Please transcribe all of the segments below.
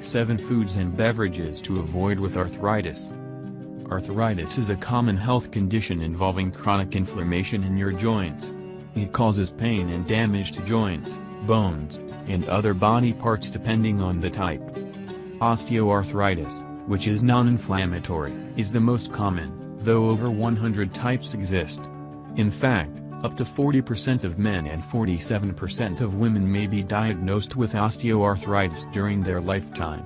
7 Foods and beverages to avoid with arthritis. Arthritis is a common health condition involving chronic inflammation in your joints. It causes pain and damage to joints, bones, and other body parts depending on the type. Osteoarthritis, which is non-inflammatory, is the most common, though over 100 types exist. In fact, up to 40% of men and 47% of women may be diagnosed with osteoarthritis during their lifetime.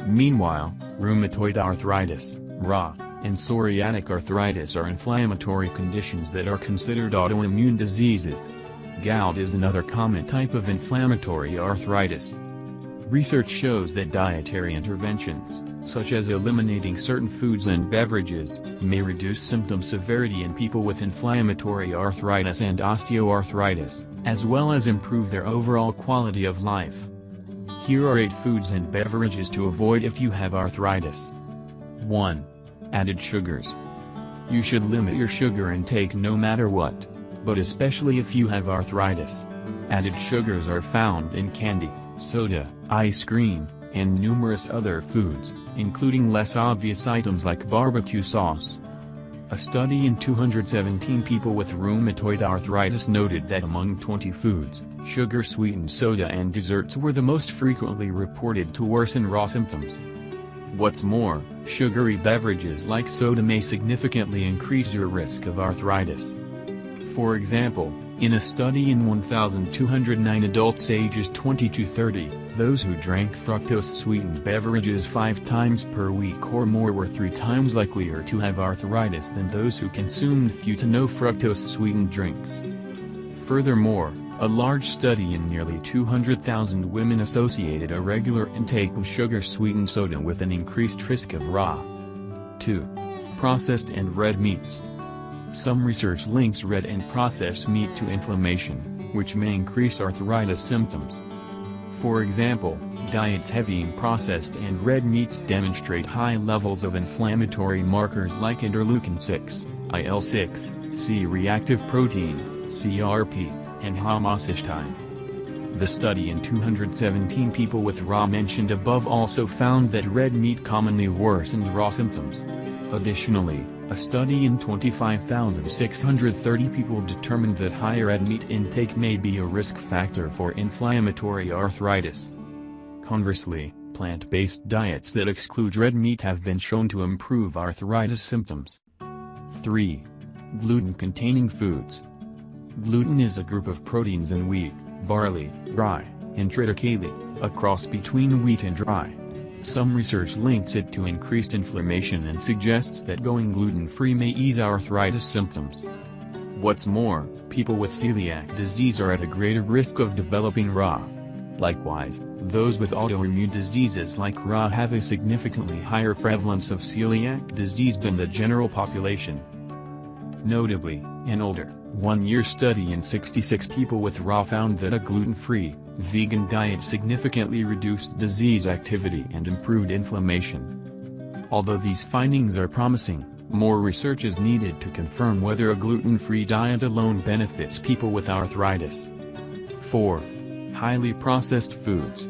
Meanwhile, rheumatoid arthritis, RA, and psoriatic arthritis are inflammatory conditions that are considered autoimmune diseases. Gout is another common type of inflammatory arthritis. Research shows that dietary interventions, such as eliminating certain foods and beverages, may reduce symptom severity in people with inflammatory arthritis and osteoarthritis, as well as improve their overall quality of life. Here are 8 foods and beverages to avoid if you have arthritis. 1. Added sugars. You should limit your sugar intake no matter what, but especially if you have arthritis. Added sugars are found in candy, soda, ice cream, and numerous other foods, including less obvious items like barbecue sauce. A study in 217 people with rheumatoid arthritis noted that among 20 foods, sugar-sweetened soda and desserts were the most frequently reported to worsen raw symptoms. What's more, sugary beverages like soda may significantly increase your risk of arthritis. For example, in a study in 1,209 adults ages 20 to 30, those who drank fructose-sweetened beverages 5 times per week or more were 3 times likelier to have arthritis than those who consumed few to no fructose-sweetened drinks. Furthermore, a large study in nearly 200,000 women associated a regular intake of sugar-sweetened soda with an increased risk of RA. 2. Processed and red meats. Some research links red and processed meat to inflammation, which may increase arthritis symptoms. For example, diets heavy in processed and red meats demonstrate high levels of inflammatory markers like interleukin-6, IL-6, C-reactive protein, CRP, and homocysteine. The study in 217 people with RA mentioned above also found that red meat commonly worsened RA symptoms. Additionally, a study in 25,630 people determined that higher red meat intake may be a risk factor for inflammatory arthritis. Conversely, plant-based diets that exclude red meat have been shown to improve arthritis symptoms. 3. Gluten-containing foods. Gluten is a group of proteins in wheat, barley, rye, and triticale, a cross between wheat and rye. Some research links it to increased inflammation and suggests that going gluten-free may ease arthritis symptoms. What's more, people with celiac disease are at a greater risk of developing RA. Likewise, those with autoimmune diseases like RA have a significantly higher prevalence of celiac disease than the general population. Notably, an older, 1-year study in 66 people with RA found that a gluten-free, vegan diet significantly reduced disease activity and improved inflammation. Although these findings are promising, more research is needed to confirm whether a gluten-free diet alone benefits people with arthritis. 4. Highly processed foods.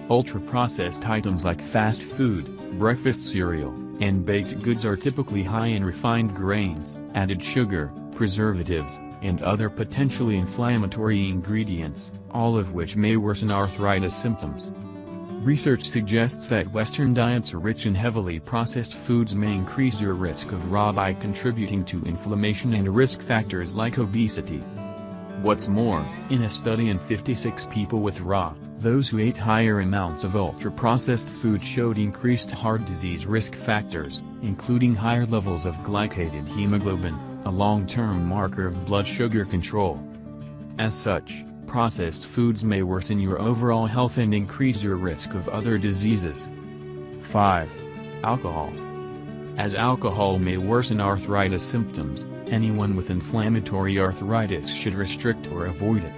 Ultra-processed items like fast food, breakfast cereal, and baked goods are typically high in refined grains, added sugar, preservatives, and other potentially inflammatory ingredients, all of which may worsen arthritis symptoms. Research suggests that Western diets rich in heavily processed foods may increase your risk of RA by contributing to inflammation and risk factors like obesity. What's more, in a study in 56 people with RA, those who ate higher amounts of ultra-processed food showed increased heart disease risk factors, including higher levels of glycated hemoglobin, a long-term marker of blood sugar control. As such, processed foods may worsen your overall health and increase your risk of other diseases. 5. Alcohol. As alcohol may worsen arthritis symptoms, anyone with inflammatory arthritis should restrict or avoid it.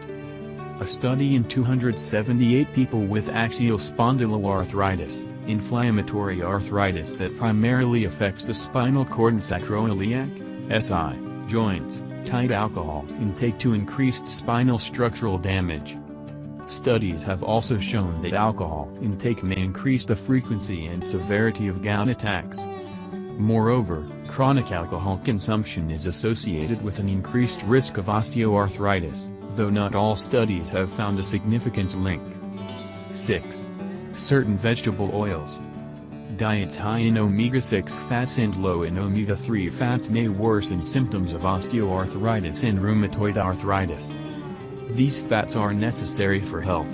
A study in 278 people with axial spondyloarthritis, inflammatory arthritis that primarily affects the spinal cord and sacroiliac (SI) joints, tied alcohol intake to increased spinal structural damage. Studies have also shown that alcohol intake may increase the frequency and severity of gout attacks. Moreover, chronic alcohol consumption is associated with an increased risk of osteoarthritis, though not all studies have found a significant link. 6. Certain vegetable oils. Diets high in omega-6 fats and low in omega-3 fats may worsen symptoms of osteoarthritis and rheumatoid arthritis. These fats are necessary for health.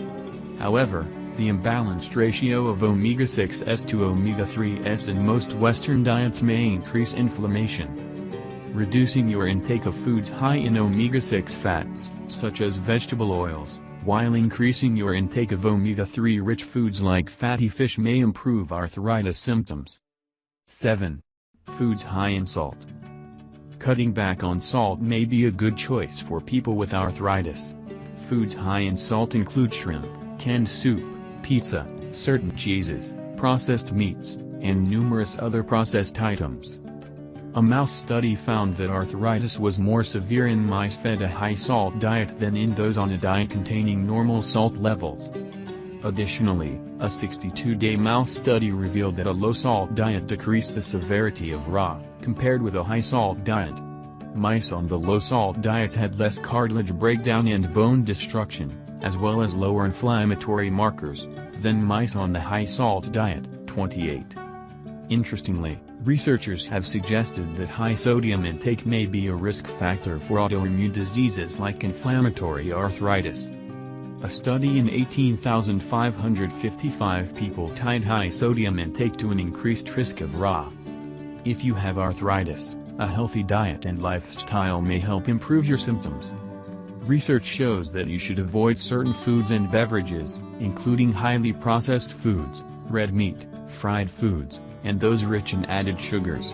However, the imbalanced ratio of omega-6s to omega-3s in most Western diets may increase inflammation. Reducing your intake of foods high in omega-6 fats, such as vegetable oils, while increasing your intake of omega-3 rich foods like fatty fish may improve arthritis symptoms. 7. Foods high in salt. Cutting back on salt may be a good choice for people with arthritis. Foods high in salt include shrimp, canned soup, pizza, certain cheeses, processed meats, and numerous other processed items. A mouse study found that arthritis was more severe in mice fed a high-salt diet than in those on a diet containing normal salt levels. Additionally, a 62-day mouse study revealed that a low-salt diet decreased the severity of RA, compared with a high-salt diet. Mice on the low-salt diet had less cartilage breakdown and bone destruction, as well as lower inflammatory markers, than mice on the high-salt diet. 28. Interestingly, researchers have suggested that high sodium intake may be a risk factor for autoimmune diseases like inflammatory arthritis. A study in 18,555 people tied high sodium intake to an increased risk of RA. If you have arthritis, a healthy diet and lifestyle may help improve your symptoms. Research shows that you should avoid certain foods and beverages, including highly processed foods, red meat, fried foods, and those rich in added sugars.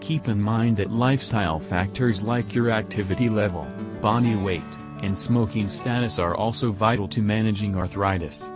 Keep in mind that lifestyle factors like your activity level, body weight, and smoking status are also vital to managing arthritis.